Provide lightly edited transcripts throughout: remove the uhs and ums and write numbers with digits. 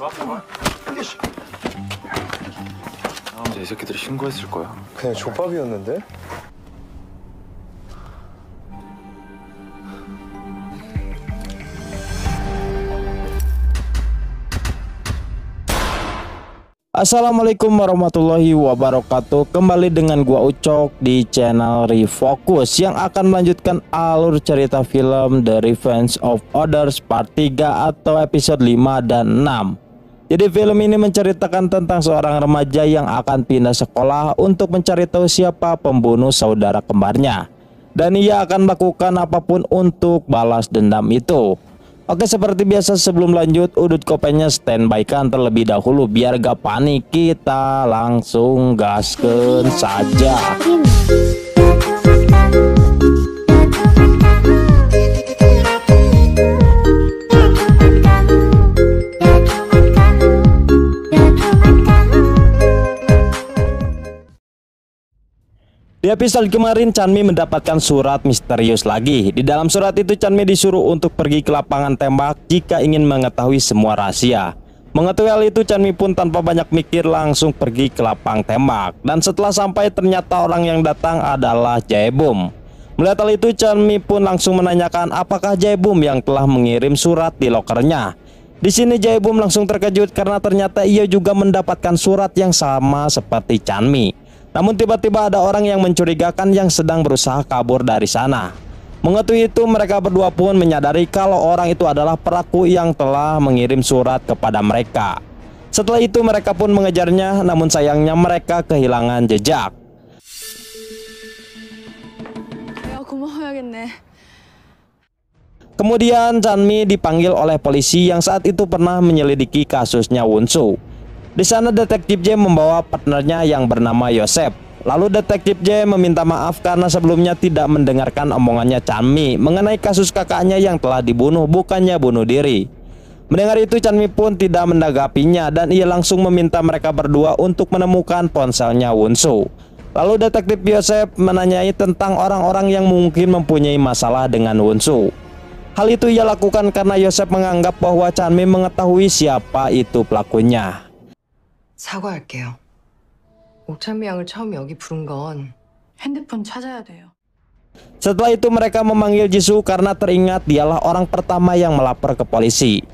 이 새끼들이 신고했을 거야. 그냥 족밥이었는데? Assalamualaikum warahmatullahi wabarakatuh. Kembali dengan gua Ucok di channel Refocus yang akan melanjutkan alur cerita film The Revenge of Others Part 3 atau episode 5 dan 6. Jadi film ini menceritakan tentang seorang remaja yang akan pindah sekolah untuk mencari tahu siapa pembunuh saudara kembarnya. Dan ia akan melakukan apapun untuk balas dendam itu. Oke, seperti biasa sebelum lanjut, udut kopenya standby kan terlebih dahulu biar gak panik. Kita langsung gaskeun saja. Di episode kemarin Chanmi mendapatkan surat misterius lagi. Di dalam surat itu Chanmi disuruh untuk pergi ke lapangan tembak jika ingin mengetahui semua rahasia. Mengetahui hal itu Chanmi pun tanpa banyak mikir langsung pergi ke lapang tembak. Dan setelah sampai ternyata orang yang datang adalah Jaebum. Melihat hal itu Chanmi pun langsung menanyakan apakah Jaebum yang telah mengirim surat di lokernya. Di sini Jaebum langsung terkejut karena ternyata ia juga mendapatkan surat yang sama seperti Chanmi. Namun tiba-tiba ada orang yang mencurigakan yang sedang berusaha kabur dari sana. Mengetahui itu mereka berdua pun menyadari kalau orang itu adalah pelaku yang telah mengirim surat kepada mereka. Setelah itu mereka pun mengejarnya, namun sayangnya mereka kehilangan jejak. Kemudian Chanmi dipanggil oleh polisi yang saat itu pernah menyelidiki kasusnya Wonsu. Di sana detektif J membawa partnernya yang bernama Yosef. Lalu detektif J meminta maaf karena sebelumnya tidak mendengarkan omongannya Chanmi mengenai kasus kakaknya yang telah dibunuh, bukannya bunuh diri. Mendengar itu Chanmi pun tidak menanggapinya dan ia langsung meminta mereka berdua untuk menemukan ponselnya Wonsu. Lalu detektif Yosef menanyai tentang orang-orang yang mungkin mempunyai masalah dengan Wonsu. Hal itu ia lakukan karena Yosef menganggap bahwa Chanmi mengetahui siapa itu pelakunya. 사과할게요. 옥찬미 양을 처음 여기 부른 건 핸드폰 찾아야 돼요. Setelah itu mereka memanggil Jisoo karena teringat dialah orang pertama yang melapor ke polisi.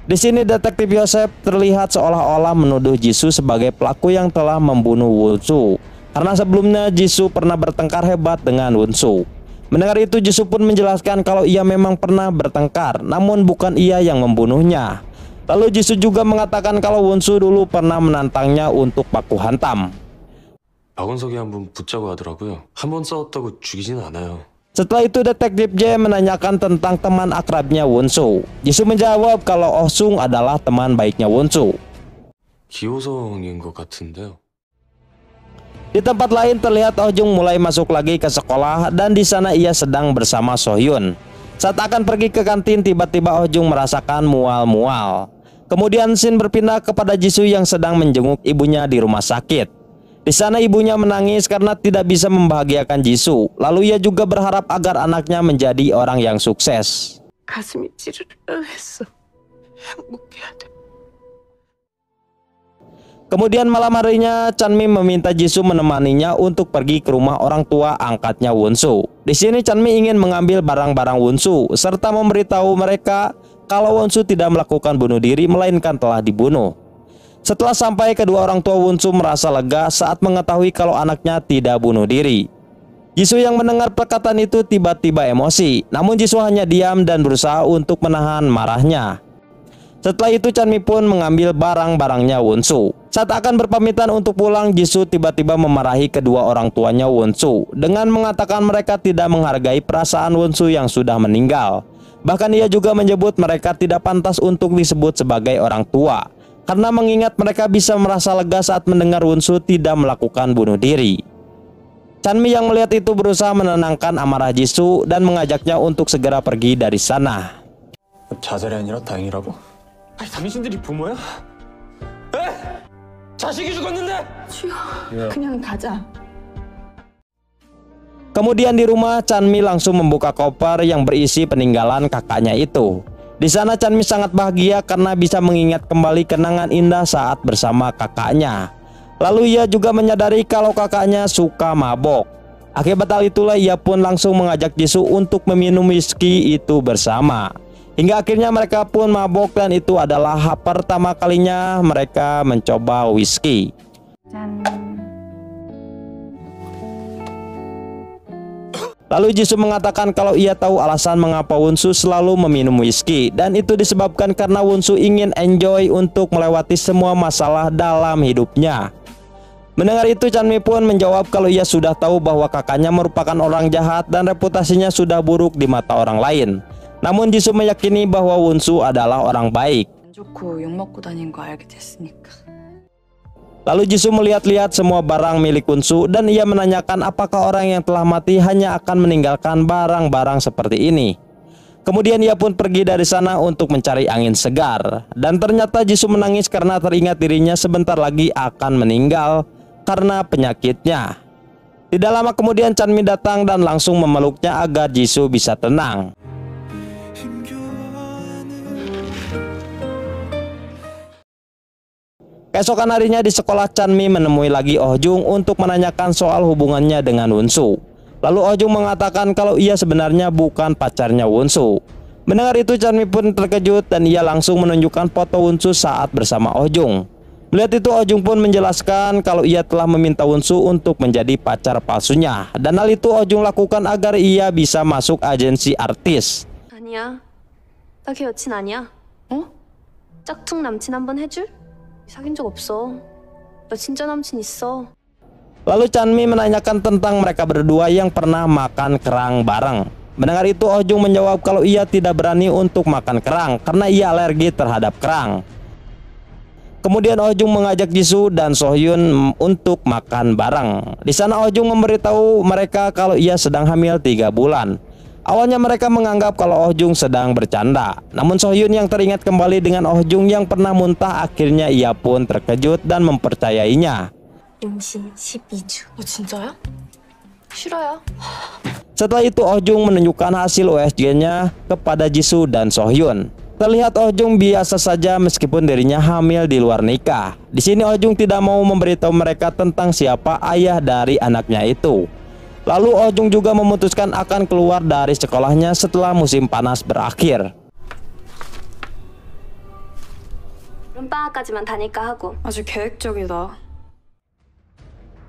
Di sini detektif Yosef terlihat seolah-olah menuduh Jisoo sebagai pelaku yang telah membunuh Wonsu. Karena sebelumnya Jisoo pernah bertengkar hebat dengan Wonsu. Mendengar itu Jisoo pun menjelaskan kalau ia memang pernah bertengkar, namun bukan ia yang membunuhnya. Lalu Jisoo juga mengatakan kalau Wonsu dulu pernah menantangnya untuk baku hantam. 박원석이 한번 붙자고 하더라고요. 한번 싸웠다고 죽이진 않아요. Setelah itu detektif J menanyakan tentang teman akrabnya Wonsu. Jisoo menjawab kalau Oh Sung adalah teman baiknya Wonsu. 기호성인 것 같은데요. Di tempat lain terlihat Oh Jung mulai masuk lagi ke sekolah dan di sana ia sedang bersama So Hyun. Saat akan pergi ke kantin tiba-tiba Oh Jung merasakan mual-mual. Kemudian scene berpindah kepada Jisoo yang sedang menjenguk ibunya di rumah sakit. Di sana ibunya menangis karena tidak bisa membahagiakan Jisoo. Lalu ia juga berharap agar anaknya menjadi orang yang sukses. 가슴이 찌르르 했어. 행복해야 돼. Kemudian malam harinya Chanmi meminta Jisoo menemaninya untuk pergi ke rumah orang tua angkatnya Wonsu. Di sini Chanmi ingin mengambil barang-barang Wonsu serta memberitahu mereka kalau Wonsu tidak melakukan bunuh diri melainkan telah dibunuh. Setelah sampai, kedua orang tua Wonsu merasa lega saat mengetahui kalau anaknya tidak bunuh diri. Jisoo yang mendengar perkataan itu tiba-tiba emosi, namun Jisoo hanya diam dan berusaha untuk menahan marahnya. Setelah itu Chanmi pun mengambil barang-barangnya Wonsu. Saat akan berpamitan untuk pulang, Jisoo tiba-tiba memarahi kedua orang tuanya Wonsu dengan mengatakan mereka tidak menghargai perasaan Wonsu yang sudah meninggal. Bahkan ia juga menyebut mereka tidak pantas untuk disebut sebagai orang tua karena mengingat mereka bisa merasa lega saat mendengar Wonsu tidak melakukan bunuh diri. Chanmi yang melihat itu berusaha menenangkan amarah Jisoo dan mengajaknya untuk segera pergi dari sana. 자살이 아니라 다행이라고? 아니 당신들이 부모야? 에? 자식이 죽었는데? 그냥 가자. Kemudian di rumah Chanmi langsung membuka koper yang berisi peninggalan kakaknya itu. Di sana Chanmi sangat bahagia karena bisa mengingat kembali kenangan indah saat bersama kakaknya. Lalu ia juga menyadari kalau kakaknya suka mabok. Akibat hal itulah ia pun langsung mengajak Jisoo untuk meminum whisky itu bersama. Hingga akhirnya mereka pun mabok dan itu adalah pertama kalinya mereka mencoba whisky. Lalu Jisoo mengatakan kalau ia tahu alasan mengapa Wonsu selalu meminum whisky, dan itu disebabkan karena Wonsu ingin enjoy untuk melewati semua masalah dalam hidupnya. Mendengar itu Chanmi pun menjawab kalau ia sudah tahu bahwa kakaknya merupakan orang jahat dan reputasinya sudah buruk di mata orang lain. Namun Jisoo meyakini bahwa Wonsu adalah orang baik. 안 좋고 욕 먹고 다닌 거 알게 됐으니까. Lalu Jisoo melihat-lihat semua barang milik Wonsu dan ia menanyakan apakah orang yang telah mati hanya akan meninggalkan barang-barang seperti ini. Kemudian ia pun pergi dari sana untuk mencari angin segar. Dan ternyata Jisoo menangis karena teringat dirinya sebentar lagi akan meninggal karena penyakitnya. Tidak lama kemudian Chanmi datang dan langsung memeluknya agar Jisoo bisa tenang. Keesokan harinya di sekolah Chanmi menemui lagi Oh Jung untuk menanyakan soal hubungannya dengan Wonsu. Lalu Oh Jung mengatakan kalau ia sebenarnya bukan pacarnya Wonsu. Mendengar itu Chanmi pun terkejut dan ia langsung menunjukkan foto Wonsu saat bersama Oh Jung. Melihat itu Oh Jung pun menjelaskan kalau ia telah meminta Wonsu untuk menjadi pacar palsunya. Dan hal itu Oh Jung lakukan agar ia bisa masuk agensi artis. 아니야. 나 걔 여친 아니야. 어? 짝퉁 남친 한번 해줄? 사귄 적 없어. 나 진짜 남친 있어. Lalu Chanmi menanyakan tentang mereka berdua yang pernah makan kerang bareng. Mendengar itu Oh Jung menjawab kalau ia tidak berani untuk makan kerang karena ia alergi terhadap kerang. Kemudian Oh Jung mengajak Jisoo dan Sohyun untuk makan bareng. Di sana Oh Jung memberitahu mereka kalau ia sedang hamil 3 bulan. Awalnya mereka menganggap kalau Oh Jung sedang bercanda. Namun Sohyun yang teringat kembali dengan Oh Jung yang pernah muntah, akhirnya ia pun terkejut dan mempercayainya. 임신 12주. 너 진짜야? 싫어요. Setelah itu Oh Jung menunjukkan hasil USG-nya kepada Jisoo dan Sohyun. Terlihat Oh Jung biasa saja meskipun dirinya hamil di luar nikah. Di sini Oh Jung tidak mau memberitahu mereka tentang siapa ayah dari anaknya itu. Lalu Oh Jung juga memutuskan akan keluar dari sekolahnya setelah musim panas berakhir. 여름방학까지만 다닐까 하고. 아주 계획적이다.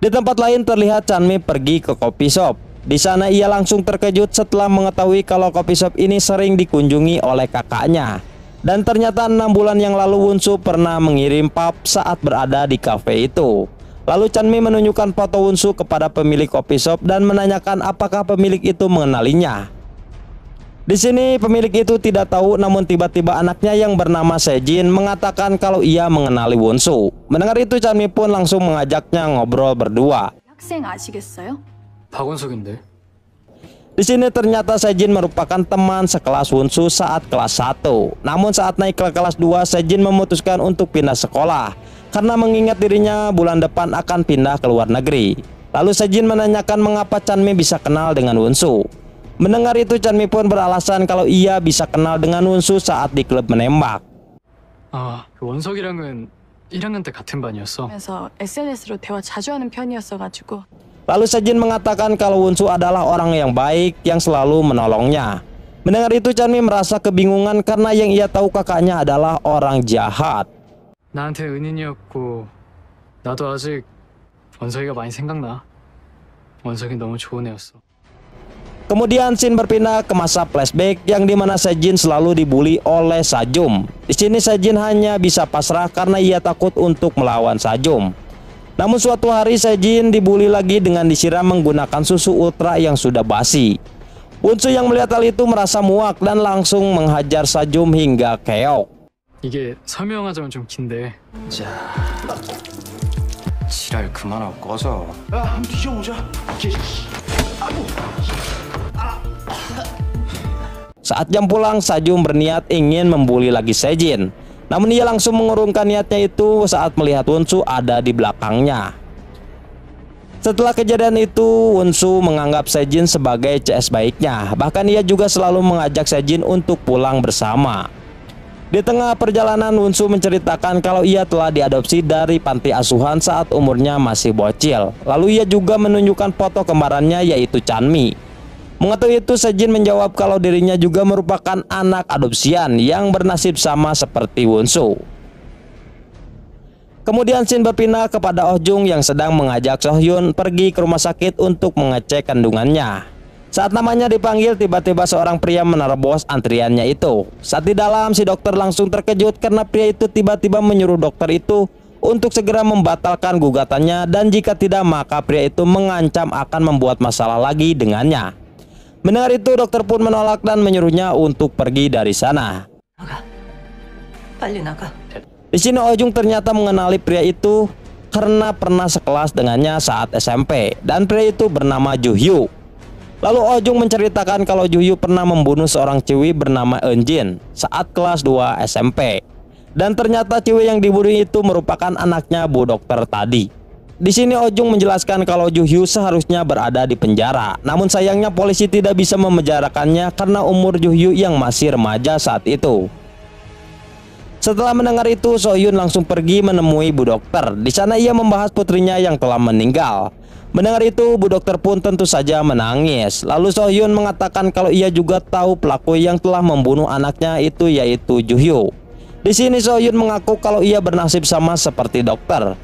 Di tempat lain terlihat Chanmi pergi ke coffee shop. Di sana ia langsung terkejut setelah mengetahui kalau coffee shop ini sering dikunjungi oleh kakaknya. Dan ternyata 6 bulan yang lalu Wonsu pernah mengirim pap saat berada di kafe itu. Lalu Chanmi menunjukkan foto Wonsu kepada pemilik coffee shop dan menanyakan apakah pemilik itu mengenalinya. Di sini pemilik itu tidak tahu, namun tiba-tiba anaknya yang bernama Sejin mengatakan kalau ia mengenali Wonsu. Mendengar itu Chanmi pun langsung mengajaknya ngobrol berdua. 학생 아시겠어요? 박원석인데. Di sini ternyata Sejin merupakan teman sekelas Wonsu saat kelas 1. Namun saat naik ke kelas 2, Sejin memutuskan untuk pindah sekolah karena mengingat dirinya bulan depan akan pindah ke luar negeri. Lalu Sejin menanyakan mengapa Chanmi bisa kenal dengan Wonsu. Mendengar itu Chanmi pun beralasan kalau ia bisa kenal dengan Wonsu saat di klub menembak. 아, 그 원석이랑은 1학년 때 같은 반이었어. 그래서 SNS로 대화 자주 하는 편이었어가지고. Lalu Sejin mengatakan kalau Wonsu adalah orang yang baik yang selalu menolongnya. Mendengar itu Chanmi merasa kebingungan karena yang ia tahu kakaknya adalah orang jahat. 나한테 은인이었고 나도 아직 원석이가 많이 생각나. 원석이 너무 좋은 애였어. Kemudian scene berpindah ke masa flashback yang dimana Sejin selalu dibully oleh Sajum. Di sini Sejin hanya bisa pasrah karena ia takut untuk melawan Sajum. Namun suatu hari Sejin dibully lagi dengan disiram menggunakan susu ultra yang sudah basi. Wonsu yang melihat hal itu merasa muak dan langsung menghajar Sajum hingga keok. 이게 설명하자면 좀 긴데. 자, 지랄 그만하고 꺼져. 야, 한번 뒤져보자. Saat jam pulang, Sajum berniat ingin membuli lagi Sejin. Namun ia langsung mengurungkan niatnya itu saat melihat Wonsu ada di belakangnya. Setelah kejadian itu, Wonsu menganggap Sejin sebagai CS baiknya. Bahkan ia juga selalu mengajak Sejin untuk pulang bersama. Di tengah perjalanan, Won-soo menceritakan kalau ia telah diadopsi dari panti asuhan saat umurnya masih bocil. Lalu ia juga menunjukkan foto kembarannya yaitu Chanmi. Mengetahui itu, Sejin menjawab kalau dirinya juga merupakan anak adopsian yang bernasib sama seperti Won-soo. Kemudian scene berpindah kepada Oh Jung yang sedang mengajak So Hyun pergi ke rumah sakit untuk mengecek kandungannya. Saat namanya dipanggil, tiba-tiba seorang pria menerobos antriannya itu. Saat di dalam, si dokter langsung terkejut karena pria itu tiba-tiba menyuruh dokter itu untuk segera membatalkan gugatannya, dan jika tidak maka pria itu mengancam akan membuat masalah lagi dengannya. Mendengar itu, dokter pun menolak dan menyuruhnya untuk pergi dari sana. 빨리 나가. Di sini Oh Jung ternyata mengenali pria itu karena pernah sekelas dengannya saat SMP, dan pria itu bernama Ju Hyu. Lalu Oh Jung menceritakan kalau Ju Hyu pernah membunuh seorang cewek bernama Eun Jin saat kelas 2 SMP. Dan ternyata cewek yang dibunuh itu merupakan anaknya Bu Dokter tadi. Di sini Oh Jung menjelaskan kalau Ju Hyu seharusnya berada di penjara. Namun sayangnya polisi tidak bisa memenjarakannya karena umur Ju Hyu yang masih remaja saat itu. Setelah mendengar itu, So Hyun langsung pergi menemui Bu Dokter. Di sana ia membahas putrinya yang telah meninggal. Mendengar itu, Bu Dokter pun tentu saja menangis. Lalu So Hyun mengatakan kalau ia juga tahu pelaku yang telah membunuh anaknya itu yaitu Ju Hyu. Di sini So Hyun mengaku kalau ia bernasib sama seperti dokter.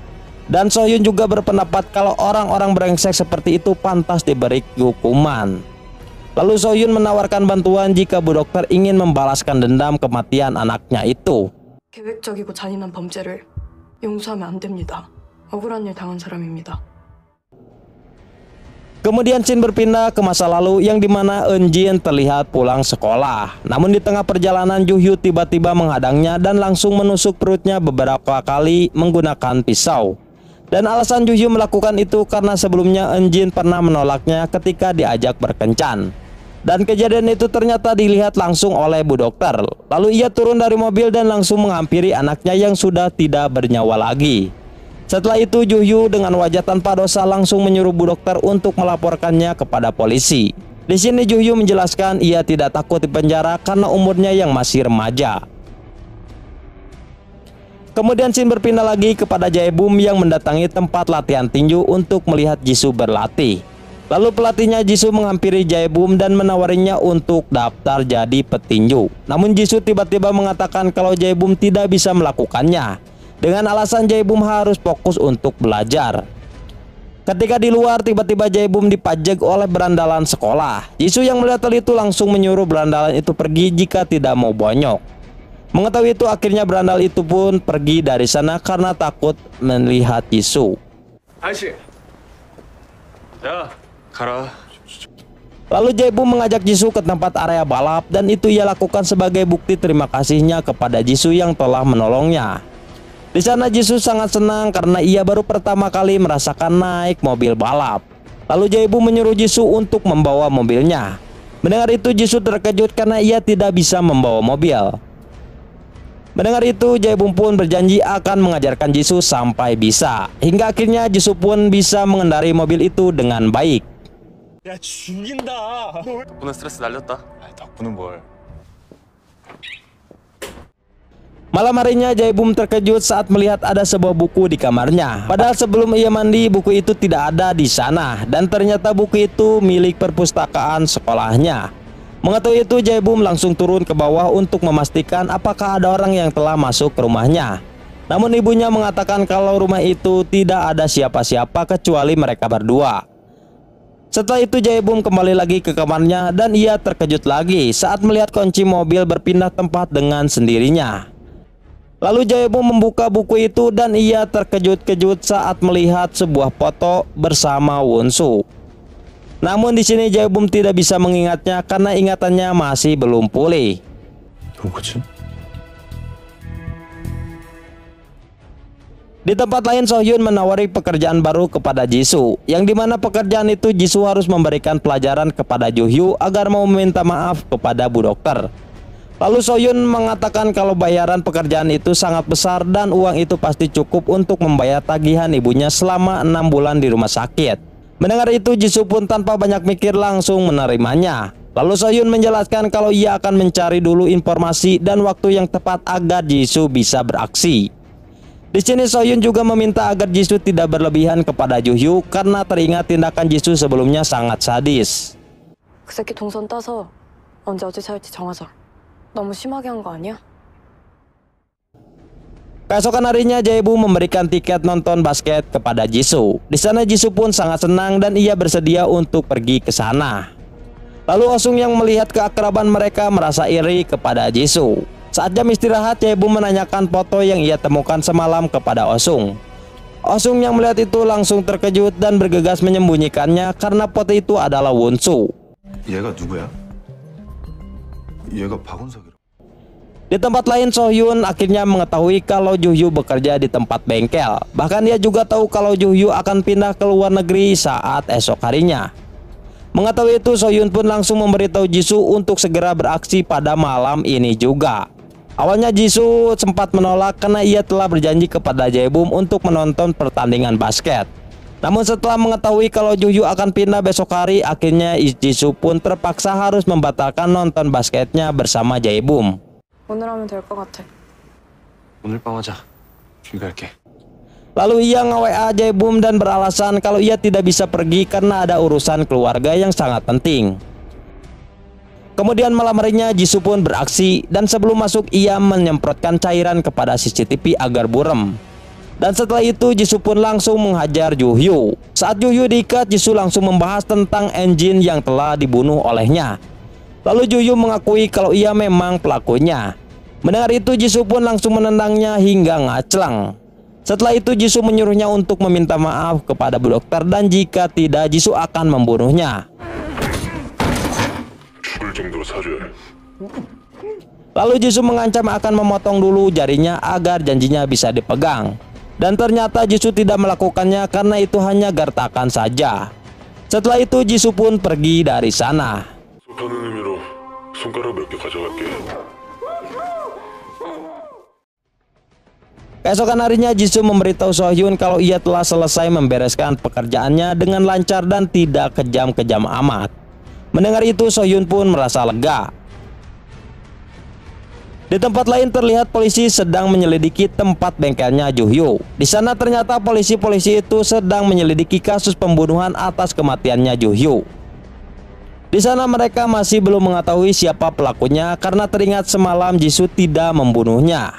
Dan So Hyun juga berpendapat kalau orang-orang brengsek seperti itu pantas diberi hukuman. Lalu So Hyun menawarkan bantuan jika Bu Dokter ingin membalaskan dendam kematian anaknya itu. 계획적이고 잔인한 범죄를 용서하면 안 됩니다. 억울한 일 당한 사람입니다. Kemudian scene berpindah ke masa lalu yang dimana Eun Jin terlihat pulang sekolah. Namun di tengah perjalanan, Ju Hyu tiba-tiba menghadangnya dan langsung menusuk perutnya beberapa kali menggunakan pisau. Dan alasan Ju Hyu melakukan itu karena sebelumnya Eun Jin pernah menolaknya ketika diajak berkencan. Dan kejadian itu ternyata dilihat langsung oleh Bu Dokter. Lalu ia turun dari mobil dan langsung menghampiri anaknya yang sudah tidak bernyawa lagi. Setelah itu Ju Hyu dengan wajah tanpa dosa langsung menyuruh Bu Dokter untuk melaporkannya kepada polisi. Di sini Ju Hyu menjelaskan ia tidak takut dipenjara karena umurnya yang masih remaja. Kemudian scene berpindah lagi kepada Jae-bum yang mendatangi tempat latihan tinju untuk melihat Jisoo berlatih. Lalu pelatihnya Jisoo menghampiri Jae-bum dan menawarinya untuk daftar jadi petinju. Namun Jisoo tiba-tiba mengatakan kalau Jae-bum tidak bisa melakukannya, dengan alasan Jae-bum harus fokus untuk belajar. Ketika di luar, tiba-tiba Jae-bum dipajak oleh berandalan sekolah. Jisoo yang melihat hal itu langsung menyuruh berandalan itu pergi jika tidak mau bonyok. Mengetahui itu, akhirnya berandal itu pun pergi dari sana karena takut melihat Jisoo. 아저씨. 야, 가라. Lalu Jae-bum mengajak Jisoo ke tempat area balap dan itu ia lakukan sebagai bukti terima kasihnya kepada Jisoo yang telah menolongnya. Di sana Jisoo sangat senang karena ia baru pertama kali merasakan naik mobil balap. Lalu Jae-bum menyuruh Jisoo untuk membawa mobilnya. Mendengar itu Jisoo terkejut karena ia tidak bisa membawa mobil. Mendengar itu Jae-bum pun berjanji akan mengajarkan Jisoo sampai bisa. Hingga akhirnya Jisoo pun bisa mengendarai mobil itu dengan baik. 야 죽인다. 오늘 스트레스 날렸다. 덕분은 뭘? Malam harinya Jae-bum terkejut saat melihat ada sebuah buku di kamarnya. Padahal sebelum ia mandi buku itu tidak ada di sana, dan ternyata buku itu milik perpustakaan sekolahnya. Mengetahui itu Jae-bum langsung turun ke bawah untuk memastikan apakah ada orang yang telah masuk ke rumahnya. Namun ibunya mengatakan kalau rumah itu tidak ada siapa-siapa kecuali mereka berdua. Setelah itu Jae-bum kembali lagi ke kamarnya dan ia terkejut lagi saat melihat kunci mobil berpindah tempat dengan sendirinya. Lalu Jae-bum membuka buku itu dan ia terkejut-kejut saat melihat sebuah foto bersama Won-soo. Namun di sini Jae-bum tidak bisa mengingatnya karena ingatannya masih belum pulih. 누구지? Di tempat lain So Hyun menawari pekerjaan baru kepada Jisoo, yang dimana pekerjaan itu Jisoo harus memberikan pelajaran kepada Ju Hyu agar mau meminta maaf kepada Bu Dokter. Lalu So Hyun mengatakan kalau bayaran pekerjaan itu sangat besar dan uang itu pasti cukup untuk membayar tagihan ibunya selama 6 bulan di rumah sakit. Mendengar itu Jisoo pun tanpa banyak mikir langsung menerimanya. Lalu Sohyun menjelaskan kalau ia akan mencari dulu informasi dan waktu yang tepat agar Jisoo bisa beraksi. Di sini Sohyun juga meminta agar Jisoo tidak berlebihan kepada Juhyu karena teringat tindakan Jisoo sebelumnya sangat sadis. 그 새끼 동선 따서 언제 어디 살지 정하자. 너무 심하게 한 거 아니야? Keesokan harinya Jae-bum memberikan tiket nonton basket kepada Jisoo. Di sana Jisoo pun sangat senang dan ia bersedia untuk pergi ke sana. Lalu Osung yang melihat keakraban mereka merasa iri kepada Jisoo. Saat jam istirahat, Jae-bum menanyakan foto yang ia temukan semalam kepada Osung. Osung yang melihat itu langsung terkejut dan bergegas menyembunyikannya karena foto itu adalah Won-soo. 얘가 누구야? 얘가 박원석이라. Di tempat lain, Sohyun akhirnya mengetahui kalau Juhyu bekerja di tempat bengkel. Bahkan dia juga tahu kalau Juhyu akan pindah ke luar negeri saat esok harinya. Mengetahui itu, Sohyun pun langsung memberitahu Jisoo untuk segera beraksi pada malam ini juga. Awalnya Jisoo sempat menolak karena ia telah berjanji kepada Jae-bum untuk menonton pertandingan basket. Namun setelah mengetahui kalau Juhyu akan pindah besok hari, akhirnya Jisoo pun terpaksa harus membatalkan nonton basketnya bersama Jae-bum. 오늘 하면 될 것 같아. 오늘 밤 하자. 준비할게. Lalu ia nge-WA Jae-bum dan beralasan kalau ia tidak bisa pergi karena ada urusan keluarga yang sangat penting. Kemudian malam harinya Jisoo pun beraksi dan sebelum masuk ia menyemprotkan cairan kepada CCTV agar buram. Dan setelah itu Jisoo pun langsung menghajar Juhyu. Saat Juhyu diikat, Jisoo langsung membahas tentang engine yang telah dibunuh olehnya. Lalu Juhyu mengakui kalau ia memang pelakunya. Mendengar itu Jisoo pun langsung menendangnya hingga ngaclang. Setelah itu Jisoo menyuruhnya untuk meminta maaf kepada bu dokter dan jika tidak Jisoo akan membunuhnya. Lalu Jisoo mengancam akan memotong dulu jarinya agar janjinya bisa dipegang. Dan ternyata Jisoo tidak melakukannya karena itu hanya gertakan saja. Setelah itu Jisoo pun pergi dari sana. Keesokan harinya Jisoo memberitahu Sohyun kalau ia telah selesai membereskan pekerjaannya dengan lancar dan tidak kejam-kejam amat. Mendengar itu Sohyun pun merasa lega. Di tempat lain terlihat polisi sedang menyelidiki tempat bengkelnya Juhyu. Di sana ternyata polisi-polisi itu sedang menyelidiki kasus pembunuhan atas kematiannya Juhyu. Di sana mereka masih belum mengetahui siapa pelakunya karena teringat semalam Jisoo tidak membunuhnya.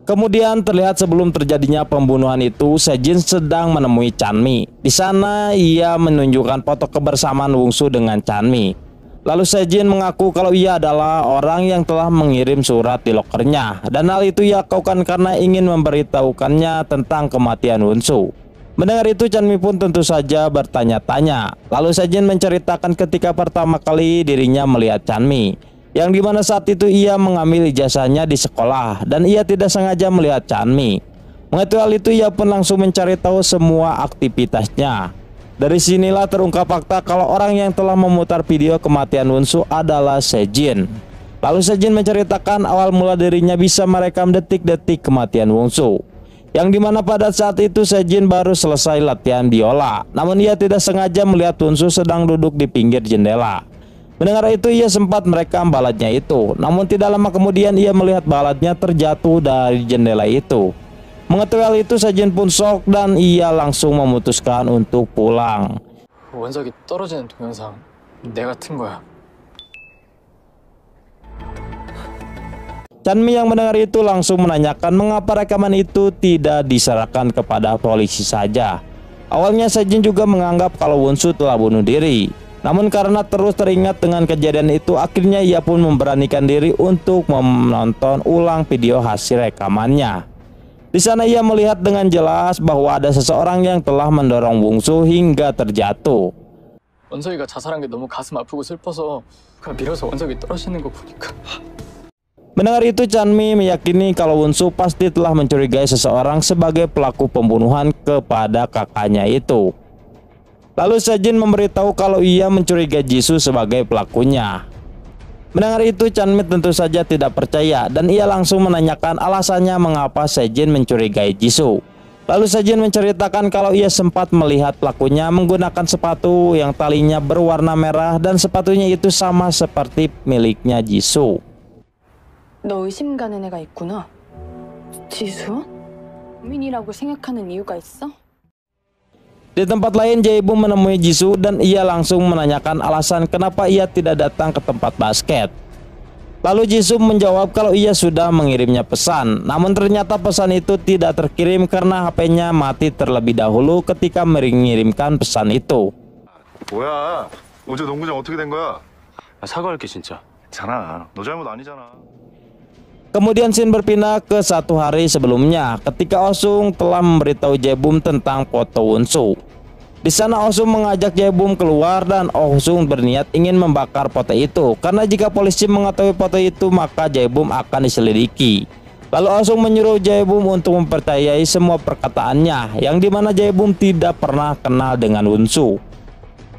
Kemudian terlihat sebelum terjadinya pembunuhan itu, Sejin sedang menemui Chanmi. Di sana ia menunjukkan foto kebersamaan Wungsu dengan Chanmi. Lalu Sejin mengaku kalau ia adalah orang yang telah mengirim surat di lokernya dan hal itu ia lakukan karena ingin memberitahukannya tentang kematian Wungsu. Mendengar itu Chanmi pun tentu saja bertanya-tanya. Lalu Sejin menceritakan ketika pertama kali dirinya melihat Chanmi, yang dimana saat itu ia mengambil ijazahnya di sekolah dan ia tidak sengaja melihat Chanmi. Mengetahui hal itu ia pun langsung mencari tahu semua aktivitasnya. Dari sinilah terungkap fakta kalau orang yang telah memutar video kematian Wungsu adalah Sejin. Lalu Sejin menceritakan awal mula dirinya bisa merekam detik-detik kematian Wungsu, yang dimana pada saat itu Sejin baru selesai latihan biola. Namun ia tidak sengaja melihat Wungsu sedang duduk di pinggir jendela. Mendengar itu ia sempat merekam balatnya itu. Namun tidak lama kemudian ia melihat balatnya terjatuh dari jendela itu. Mengetahui hal itu Sejin pun shock dan ia langsung memutuskan untuk pulang. 원석이 떨어지는 동영상 내가 튼 거야. Chanmi yang mendengar itu langsung menanyakan mengapa rekaman itu tidak diserahkan kepada polisi saja. Awalnya Sejin juga menganggap kalau Wungsu telah bunuh diri. Namun karena terus teringat dengan kejadian itu, akhirnya ia pun memberanikan diri untuk menonton ulang video hasil rekamannya. Di sana ia melihat dengan jelas bahwa ada seseorang yang telah mendorong Wungsu hingga terjatuh. 원석이가 자살한 게 너무 가슴 아프고 슬퍼서 그냥 밀어서 원석이 떨어지는 거 보니까. Mendengar itu Chanmi meyakini kalau Wungsu pasti telah mencurigai seseorang sebagai pelaku pembunuhan kepada kakaknya itu. Lalu Sejin memberitahu kalau ia mencurigai Jisoo sebagai pelakunya. Mendengar itu Chanmi tentu saja tidak percaya dan ia langsung menanyakan alasannya mengapa Sejin mencurigai Jisoo. Lalu Sejin menceritakan kalau ia sempat melihat pelakunya menggunakan sepatu yang talinya berwarna merah dan sepatunya itu sama seperti miliknya Jisoo. 너 의심 가는 애가 있구나. 지수? 고민이라고 생각하는 이유가 있어? Di tempat lain, Jae-bum menemui Jisoo dan ia langsung menanyakan alasan kenapa ia tidak datang ke tempat basket. Lalu Jisoo menjawab kalau ia sudah mengirimnya pesan, namun ternyata pesan itu tidak terkirim karena HP-nya mati terlebih dahulu ketika mengirimkan pesan itu. 뭐야? 어제 농구장 어떻게 된 거야? 사과할게 진짜. 괜찮아. 너 잘못 아니잖아. Kemudian scene berpindah ke 1 hari sebelumnya ketika Oh-sung telah memberitahu Jae-bum tentang foto Won-soo. Di sana Oh-sung mengajak Jae-bum keluar dan Oh-sung berniat ingin membakar foto itu karena jika polisi mengetahui foto itu maka Jae-bum akan diselidiki. Lalu Oh-sung menyuruh Jae-bum untuk mempercayai semua perkataannya yang dimana Jae-bum tidak pernah kenal dengan Won-soo.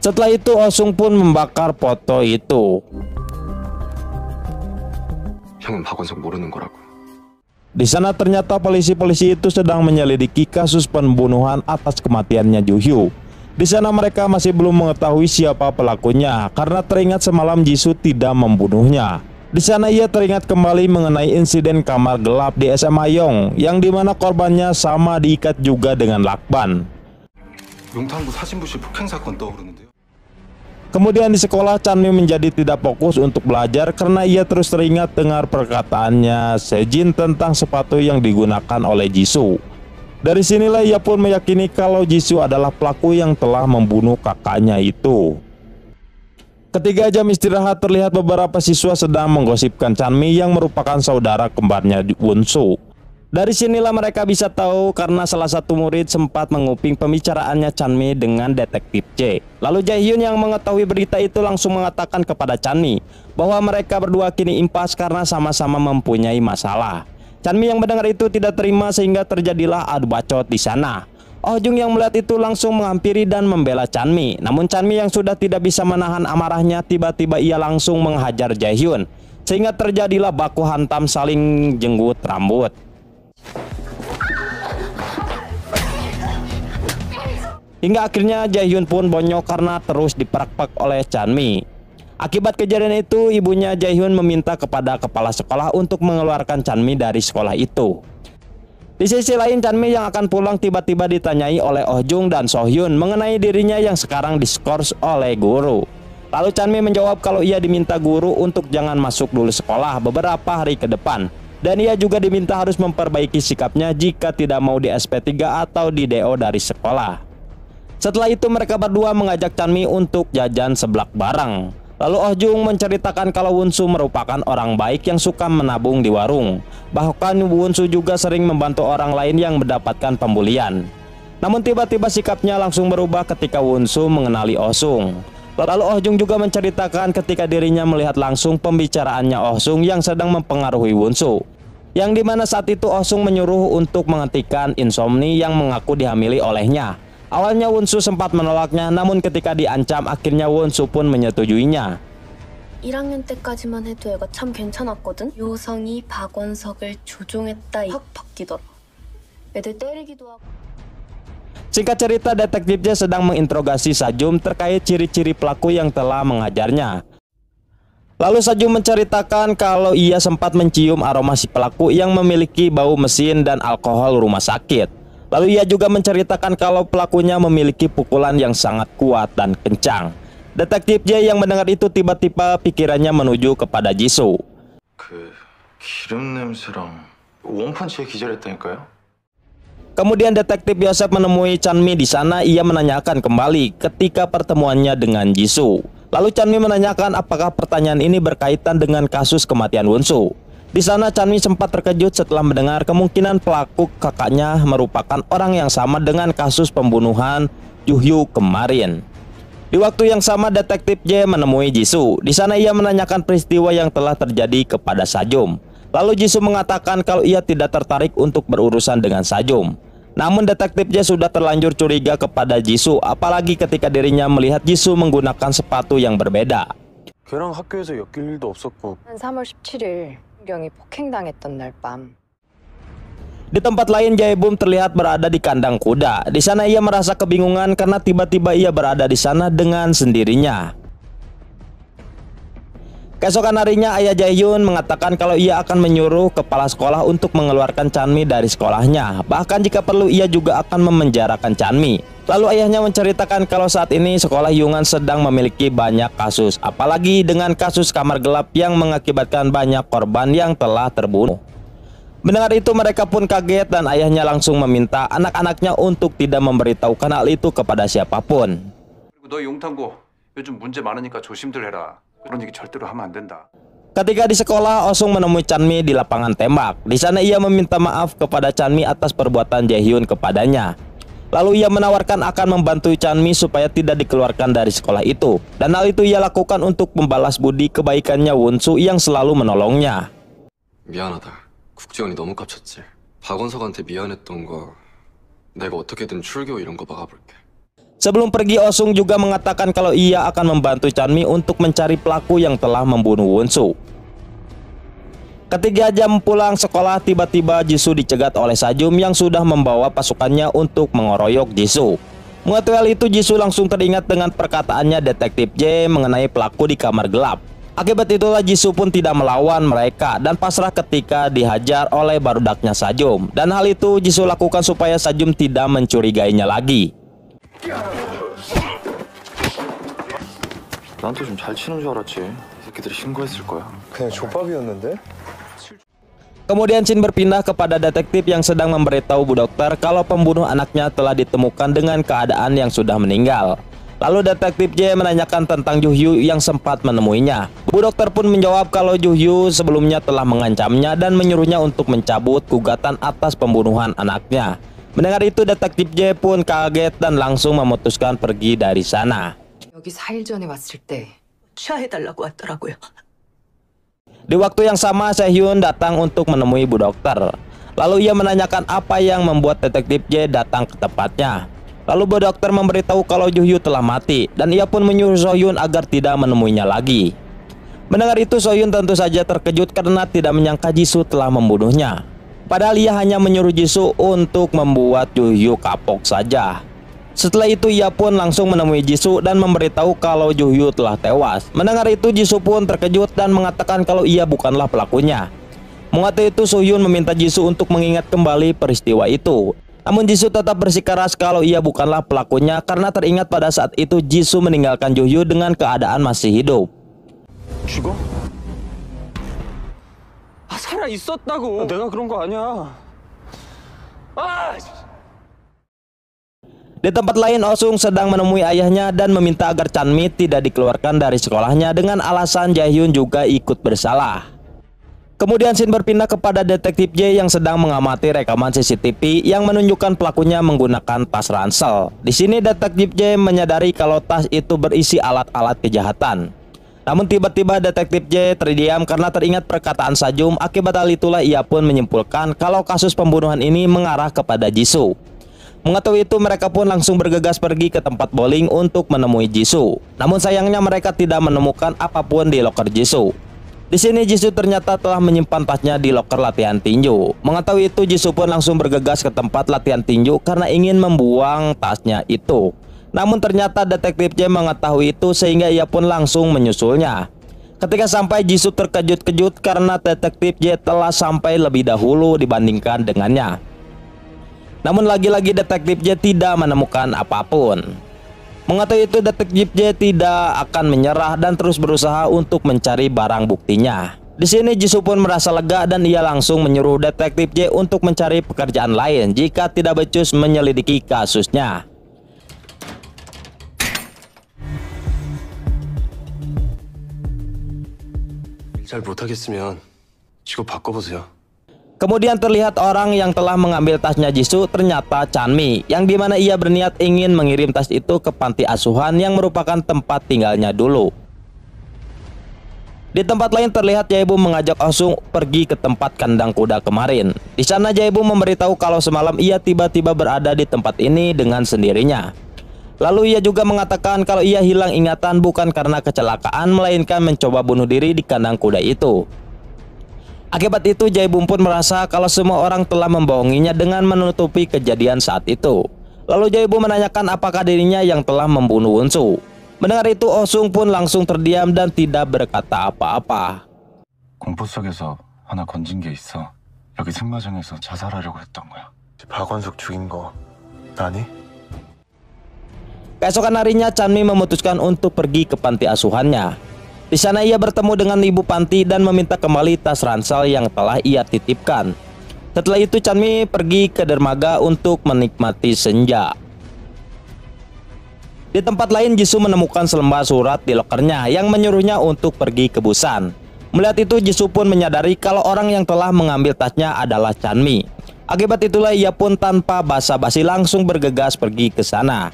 Setelah itu Oh-sung pun membakar foto itu. 형은 박원석 모르는 거라고. Di sana ternyata polisi-polisi itu sedang menyelidiki kasus pembunuhan atas kematiannya Ju-hyo. Di sana mereka masih belum mengetahui siapa pelakunya karena teringat semalam Jisoo tidak membunuhnya. Di sana ia teringat kembali mengenai insiden kamar gelap di SMA Yong yang dimana korbannya sama diikat juga dengan lakban. 용탄부 사진부실 폭행 사건 떠오르는데요. Kemudian di sekolah Chanmi menjadi tidak fokus untuk belajar karena ia terus teringat dengar perkataannya Sejin tentang sepatu yang digunakan oleh Jisoo. Dari sinilah ia pun meyakini kalau Jisoo adalah pelaku yang telah membunuh kakaknya itu. Ketika jam istirahat terlihat beberapa siswa sedang menggosipkan Chanmi yang merupakan saudara kembarnya Won-soo. Dari sinilah mereka bisa tahu karena salah satu murid sempat menguping pembicaraannya Chanmi dengan detektif J. Lalu Jae-hyun yang mengetahui berita itu langsung mengatakan kepada Chanmi bahwa mereka berdua kini impas karena sama-sama mempunyai masalah. Chanmi yang mendengar itu tidak terima sehingga terjadilah adu bacot di sana. Oh Jung yang melihat itu langsung menghampiri dan membela Chanmi. Namun Chanmi yang sudah tidak bisa menahan amarahnya tiba-tiba ia langsung menghajar Jae-hyun sehingga terjadilah baku hantam saling jenggut rambut. Hingga akhirnya Jae-hyun pun bonyok karena terus diperak-perak oleh Chanmi. Akibat kejadian itu, ibunya Jae-hyun meminta kepada kepala sekolah untuk mengeluarkan Chanmi dari sekolah itu. Di sisi lain, Chanmi yang akan pulang tiba-tiba ditanyai oleh Oh Jung dan So Hyun mengenai dirinya yang sekarang diskors oleh guru. Lalu Chanmi menjawab kalau ia diminta guru untuk jangan masuk dulu sekolah beberapa hari ke depan. Dan ia juga diminta harus memperbaiki sikapnya jika tidak mau di SP3 atau di DO dari sekolah. Setelah itu mereka berdua mengajak Chanmi untuk jajan seblak bareng. Lalu Oh Jung menceritakan kalau Won-soo merupakan orang baik yang suka menabung di warung. Bahkan Won-soo juga sering membantu orang lain yang mendapatkan pembulian. Namun tiba-tiba sikapnya langsung berubah ketika Won-soo mengenali Oh-sung. Lalu Oh Jung juga menceritakan ketika dirinya melihat langsung pembicaraannya Oh-sung yang sedang mempengaruhi Won-soo. Yang dimana saat itu Oh-sung menyuruh untuk menghentikan insomni yang mengaku dihamili olehnya. Awalnya Won-soo sempat menolaknya, namun ketika diancam akhirnya Won-soo pun menyetujuinya. 1학년 때까지만 해도 애가 참 괜찮았거든? 요성이 박원석을 조종했다 확 바뀌더라. 애들 때리기도 하고. Singkat cerita, detektifnya sedang menginterogasi Sajum terkait ciri-ciri pelaku yang telah mengajarnya. Lalu Sajum menceritakan kalau ia sempat mencium aroma si pelaku yang memiliki bau mesin dan alkohol rumah sakit. Lalu ia juga menceritakan kalau pelakunya memiliki pukulan yang sangat kuat dan kencang. Detektif J yang mendengar itu tiba-tiba pikirannya menuju kepada Jisoo. 그 기름 냄새랑 원펀치에 기절했다니까요? Kemudian detektif Yosef menemui Chanmi di sana. Ia menanyakan kembali ketika pertemuannya dengan Jisoo. Lalu Chanmi menanyakan apakah pertanyaan ini berkaitan dengan kasus kematian Won-soo. Di sana Chanmi sempat terkejut setelah mendengar kemungkinan pelaku kakaknya merupakan orang yang sama dengan kasus pembunuhan Ju-hyo kemarin. Di waktu yang sama detektif J menemui Jisoo. Di sana ia menanyakan peristiwa yang telah terjadi kepada Sajum. Lalu Jisoo mengatakan kalau ia tidak tertarik untuk berurusan dengan Sajum. Namun detektif J sudah terlanjur curiga kepada Jisoo, apalagi ketika dirinya melihat Jisoo menggunakan sepatu yang berbeda. 걔랑 학교에서 엮일 일도 없었고. 한 3월 17일 경이 폭행당했던 날 밤. Di tempat lain, Jaebum terlihat berada di kandang kuda. Di sana ia merasa kebingungan karena tiba-tiba ia berada di sana dengan sendirinya. Keesokan harinya, ayah Jaehyun mengatakan kalau ia akan menyuruh kepala sekolah untuk mengeluarkan Chanmi dari sekolahnya. Bahkan jika perlu ia juga akan memenjarakan Chanmi. Lalu ayahnya menceritakan kalau saat ini sekolah Yungan sedang memiliki banyak kasus, apalagi dengan kasus kamar gelap yang mengakibatkan banyak korban yang telah terbunuh. Mendengar itu mereka pun kaget dan ayahnya langsung meminta anak-anaknya untuk tidak memberitahukan hal itu kepada siapapun. 그리고 너 용탄고 요즘 문제 많으니까 조심들 해라. 그런 얘기 절대로 하면 안 된다. Ketika di sekolah, Osung menemui Chanmi di lapangan tembak. Di sana ia meminta maaf kepada Chanmi atas perbuatan Jaehyun kepadanya. Lalu ia menawarkan akan membantu Chanmi supaya tidak dikeluarkan dari sekolah itu. Dan hal itu ia lakukan untuk membalas budi kebaikannya Wonsu yang selalu menolongnya. 미안하다. 국지원이 너무 깝쳤지. 박원석한테 미안했던 거 내가 어떻게든 출교 이런 거 막아볼게. Sebelum pergi, Osung juga mengatakan kalau ia akan membantu Chanmi untuk mencari pelaku yang telah membunuh Wonsu. Ketika jam pulang sekolah, tiba-tiba Jisoo dicegat oleh Sajum yang sudah membawa pasukannya untuk mengeroyok Jisoo. Mengetahui hal itu, Jisoo langsung teringat dengan perkataannya Detektif J mengenai pelaku di kamar gelap. Akibat itulah Jisoo pun tidak melawan mereka dan pasrah ketika dihajar oleh barudaknya Sajum. Dan hal itu Jisoo lakukan supaya Sajum tidak mencurigainya lagi. 나한테 좀 잘 치는 줄 알았지. 이 새끼들이 신고했을 거야. 그냥 족밥이었는데? Kemudian Shin berpindah kepada detektif yang sedang memberitahu Bu Dokter kalau pembunuh anaknya telah ditemukan dengan keadaan yang sudah meninggal. Lalu detektif J menanyakan tentang Juhyu yang sempat menemuinya. Bu Dokter pun menjawab kalau Juhyu sebelumnya telah mengancamnya dan menyuruhnya untuk mencabut gugatan atas pembunuhan anaknya. Mendengar itu detektif J pun kaget dan langsung memutuskan pergi dari sana. 여기 4일 전에 왔을 때 취하해달라고 왔더라고요. Di waktu yang sama, Sehyun datang untuk menemui Bu Dokter. Lalu ia menanyakan apa yang membuat detektif J datang ke tempatnya. Lalu Bu Dokter memberitahu kalau Juhyu telah mati dan ia pun menyuruh Sohyun agar tidak menemuinya lagi. Mendengar itu, Sohyun tentu saja terkejut karena tidak menyangka Jisoo telah membunuhnya. Padahal ia hanya menyuruh Jisoo untuk membuat Juhyu kapok saja. Setelah itu ia pun langsung menemui Jisoo dan memberitahu kalau Juhyu telah tewas. Mendengar itu Jisoo pun terkejut dan mengatakan kalau ia bukanlah pelakunya. Mengatakan itu Sohyun meminta Jisoo untuk mengingat kembali peristiwa itu. Namun Jisoo tetap bersikeras kalau ia bukanlah pelakunya karena teringat pada saat itu Jisoo meninggalkan Juhyu dengan keadaan masih hidup. 죽어? 아, 살아 있었다고. 내가 그런 거 아니야. 아! Di tempat lain, Osung sedang menemui ayahnya dan meminta agar Chanmi tidak dikeluarkan dari sekolahnya dengan alasan Jaehyun juga ikut bersalah. Kemudian Shin berpindah kepada detektif J yang sedang mengamati rekaman CCTV yang menunjukkan pelakunya menggunakan tas ransel. Di sini detektif J menyadari kalau tas itu berisi alat-alat kejahatan. Namun tiba-tiba detektif J terdiam karena teringat perkataan Sajum. Akibat hal itulah ia pun menyimpulkan kalau kasus pembunuhan ini mengarah kepada Jisoo. Mengetahui itu mereka pun langsung bergegas pergi ke tempat bowling untuk menemui Jisoo. Namun sayangnya mereka tidak menemukan apapun di loker Jisoo. Di sini Jisoo ternyata telah menyimpan tasnya di loker latihan tinju. Mengetahui itu Jisoo pun langsung bergegas ke tempat latihan tinju karena ingin membuang tasnya itu. Namun ternyata detektif J mengetahui itu sehingga ia pun langsung menyusulnya. Ketika sampai Jisoo terkejut-kejut karena detektif J telah sampai lebih dahulu dibandingkan dengannya. Namun lagi-lagi detektif J tidak menemukan apapun. Mengetahui itu detektif J tidak akan menyerah dan terus berusaha untuk mencari barang buktinya. Di sini Jisoo pun merasa lega dan ia langsung menyuruh detektif J untuk mencari pekerjaan lain jika tidak becus menyelidiki kasusnya. 잘 못하겠으면 직업 바꿔보세요. Kemudian terlihat orang yang telah mengambil tasnya Jisoo ternyata Chanmi, yang dimana ia berniat ingin mengirim tas itu ke panti asuhan yang merupakan tempat tinggalnya dulu. Di tempat lain terlihat Jaebum mengajak Osung pergi ke tempat kandang kuda kemarin. Di sana Jaebum memberitahu kalau semalam ia tiba-tiba berada di tempat ini dengan sendirinya. Lalu ia juga mengatakan kalau ia hilang ingatan bukan karena kecelakaan melainkan mencoba bunuh diri di kandang kuda itu. Akibat itu Jae-bum pun merasa kalau semua orang telah membohonginya dengan menutupi kejadian saat itu. Lalu Jae-bum menanyakan apakah dirinya yang telah membunuh Won-soo. Mendengar itu Oh-sung pun langsung terdiam dan tidak berkata apa-apa. 공포 속에서 하나 건진 게 있어. 여기 승마장에서 자살하려고 했던 거야. 박원석 죽인 거 나니? Keesokan harinya Chanmi memutuskan untuk pergi ke panti asuhannya. Di sana ia bertemu dengan ibu panti dan meminta kembali tas ransel yang telah ia titipkan. Setelah itu Chanmi pergi ke dermaga untuk menikmati senja. Di tempat lain Jisoo menemukan selembar surat di lokernya yang menyuruhnya untuk pergi ke Busan. Melihat itu Jisoo pun menyadari kalau orang yang telah mengambil tasnya adalah Chanmi. Akibat itulah ia pun tanpa basa-basi langsung bergegas pergi ke sana.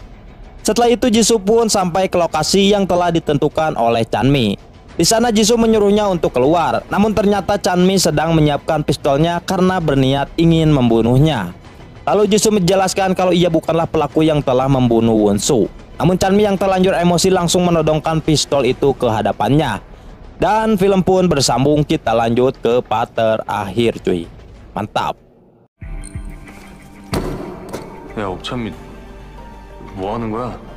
Setelah itu Jisoo pun sampai ke lokasi yang telah ditentukan oleh Chanmi. Di sana Jisoo menyuruhnya untuk keluar, namun ternyata Chanmi sedang menyiapkan pistolnya karena berniat ingin membunuhnya. Lalu Jisoo menjelaskan kalau ia bukanlah pelaku yang telah membunuh Won-soo. Namun Chanmi yang terlanjur emosi langsung menodongkan pistol itu ke hadapannya. Dan film pun bersambung, kita lanjut ke part terakhir cuy. Mantap. 야 옥찬미 뭐 하는 거야?